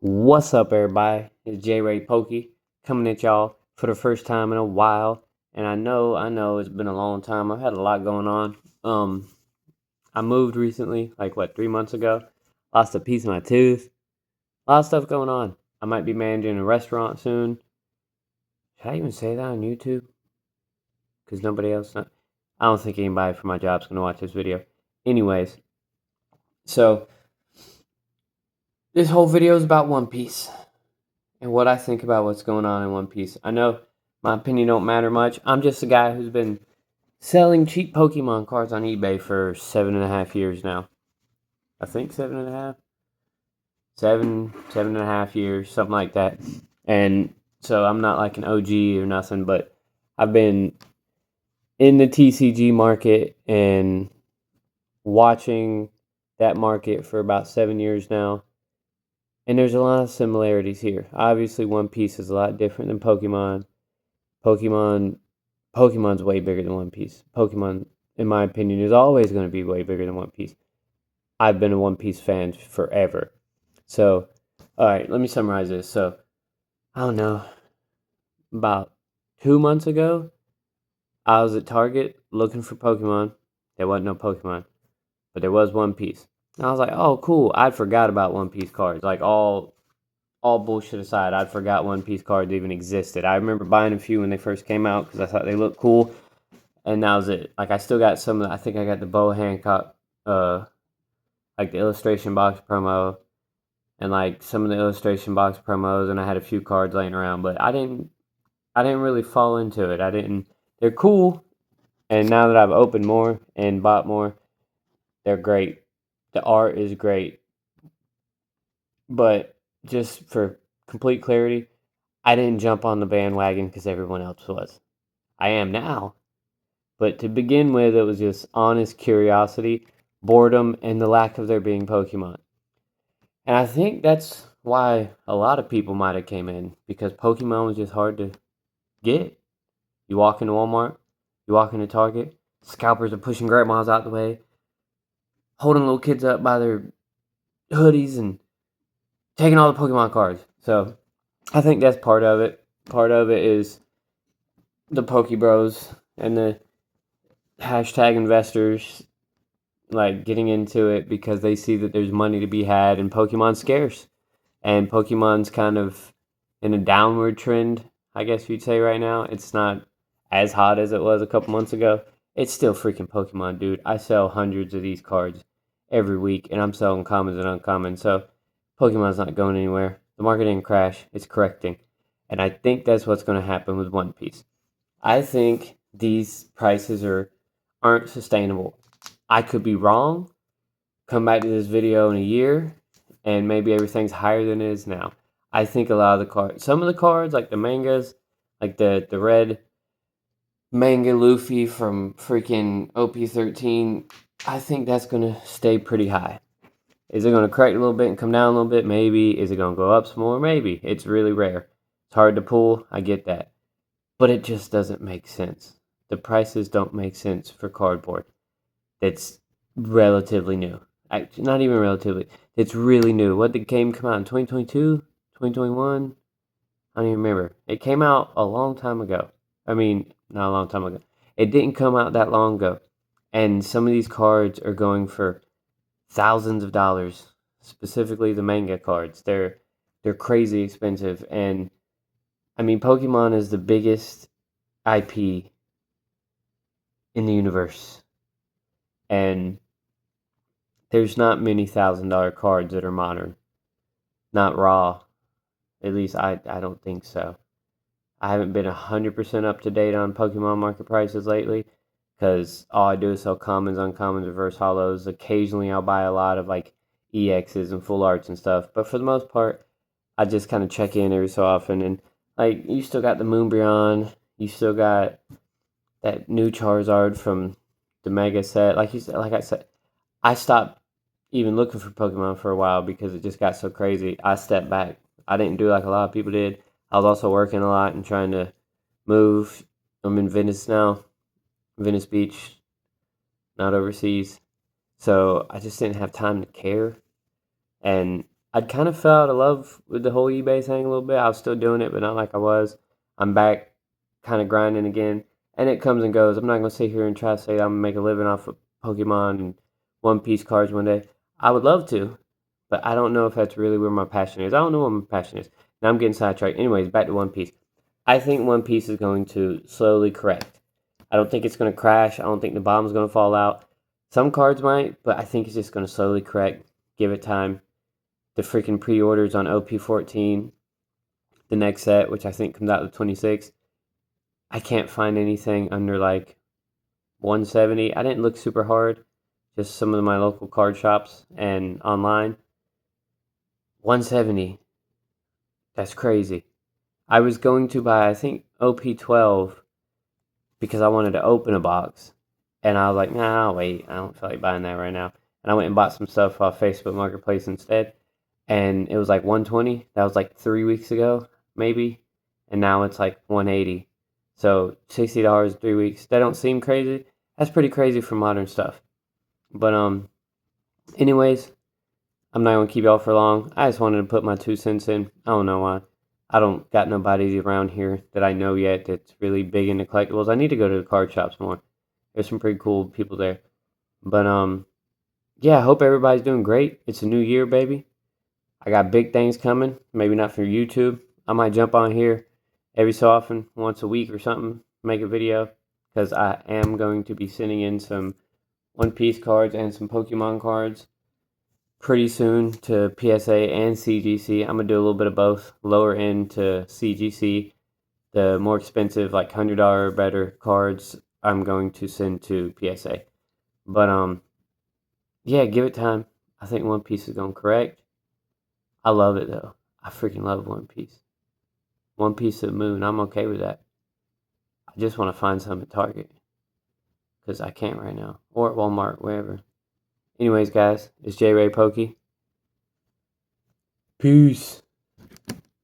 What's up, everybody? It's J Ray Pokey coming at y'all for the first time in a while. And I know it's been a long time. I've had a lot going on. I moved recently, like 3 months ago. Lost a piece of my tooth. A lot of stuff going on. I might be managing a restaurant soon. Should I even say that on YouTube? Because nobody else. I don't think anybody from my job's gonna watch this video. Anyways, so this whole video is about One Piece and what I think about what's going on in One Piece. I know my opinion don't matter much. I'm just a guy who's been selling cheap Pokemon cards on eBay for 7.5 years now. I think 7.5, 7.5 years, something like that. And so I'm not like an OG or nothing, but I've been in the TCG market and watching that market for about 7 years now. And there's a lot of similarities here. Obviously, One Piece is a lot different than Pokemon. Pokemon's way bigger than One Piece. Pokemon, in my opinion, is always going to be way bigger than One Piece. I've been a One Piece fan forever. So, alright, let me summarize this. So, I don't know, about 2 months ago, I was at Target looking for Pokemon. There wasn't no Pokemon, but there was One Piece. And I was like, oh, cool. I'd forgot about One Piece cards. Like, all bullshit aside, I'd forgot One Piece cards even existed. I remember buying a few when they first came out because I thought they looked cool. And that was it. Like, I still got some of the, I think I got the Bo Hancock, like the illustration box promo, and like some of the illustration box promos, and I had a few cards laying around, but I didn't really fall into it. They're cool, and now that I've opened more and bought more, they're great. The art is great, but just for complete clarity, I didn't jump on the bandwagon because everyone else was. I am now. But to begin with, it was just honest curiosity, boredom, and the lack of there being Pokemon. And I think that's why a lot of people might have came in, because Pokemon was just hard to get. You walk into Walmart, you walk into Target, scalpers are pushing grandmas out the way, holding little kids up by their hoodies and taking all the Pokemon cards. So I think that's part of it. Part of it is the Pokebros and the hashtag investors like getting into it because they see that there's money to be had and Pokemon's scarce. And Pokemon's kind of in a downward trend, I guess you'd say right now. It's not as hot as it was a couple months ago. It's still freaking Pokemon, dude. I sell hundreds of these cards every week, and I'm selling commons and uncommons. So Pokemon's not going anywhere. The market didn't crash. It's correcting. And I think that's what's going to happen with One Piece. I think these prices aren't sustainable. I could be wrong. Come back to this video in a year and maybe everything's higher than it is now. I think a lot of the cards, some of the cards, like the mangas, like the red manga Luffy from freaking OP13, I think that's going to stay pretty high. Is it going to crack a little bit and come down a little bit? Maybe. Is it going to go up some more? Maybe. It's really rare. It's hard to pull. I get that. But it just doesn't make sense. The prices don't make sense for cardboard that's relatively new. Actually, not even relatively. It's really new. What did the game come out in 2022? 2021? I don't even remember. It came out a long time ago. I mean, not a long time ago. It didn't come out that long ago. And some of these cards are going for thousands of dollars. Specifically the manga cards. They're crazy expensive. And I mean, Pokemon is the biggest IP in the universe. And there's not many $1,000 cards that are modern. Not raw. At least I don't think so. I haven't been 100% up to date on Pokemon market prices lately because all I do is sell commons, uncommons, reverse hollows. Occasionally I'll buy a lot of like EXs and full arts and stuff. But for the most part, I just kind of check in every so often. And like, you still got the Moonbreon. You still got that new Charizard from the Mega set. Like I said, I stopped even looking for Pokemon for a while because it just got so crazy. I stepped back. I didn't do like a lot of people did. I was also working a lot and trying to move. I'm in Venice now, Venice Beach, not overseas. So I just didn't have time to care. And I'd kind of fell out of love with the whole eBay thing a little bit. I was still doing it, but not like I was. I'm back kind of grinding again. And it comes and goes. I'm not going to sit here and try to say I'm going to make a living off of Pokemon and One Piece cards one day. I would love to, but I don't know if that's really where my passion is. I don't know what my passion is. Now I'm getting sidetracked. Anyways, back to One Piece. I think One Piece is going to slowly correct. I don't think it's going to crash. I don't think the bottom's going to fall out. Some cards might, but I think it's just going to slowly correct. Give it time. The freaking pre-orders on OP14, the next set, which I think comes out the 26th. I can't find anything under like 170. I didn't look super hard, just some of my local card shops and online. 170. That's crazy. I was going to buy, I think, OP12 because I wanted to open a box. And I was like, nah, I'll wait. I don't feel like buying that right now. And I went and bought some stuff off Facebook Marketplace instead. And it was like 120. That was like 3 weeks ago, maybe. And now it's like 180. So $60 3 weeks. That don't seem crazy. That's pretty crazy for modern stuff. But anyways, I'm not gonna keep y'all for long. I just wanted to put my 2 cents in. I don't know why. I don't got nobody around here that I know yet that's really big into collectibles. I need to go to the card shops more. There's some pretty cool people there. But yeah, I hope everybody's doing great. It's a new year, baby. I got big things coming. Maybe not for YouTube. I might jump on here every so often, once a week or something, make a video, because I am going to be sending in some One Piece cards and some Pokemon cards pretty soon to PSA and CGC. I'm going to do a little bit of both, lower end to CGC. The more expensive, like $100 or better cards, I'm going to send to PSA. But yeah, give it time. I think One Piece is going to correct. I love it though. I freaking love One Piece. One Piece of the Moon. I'm okay with that. I just want to find some at Target because I can't right now, or at Walmart, wherever. Anyways, guys, it's J Ray Pokey. Peace.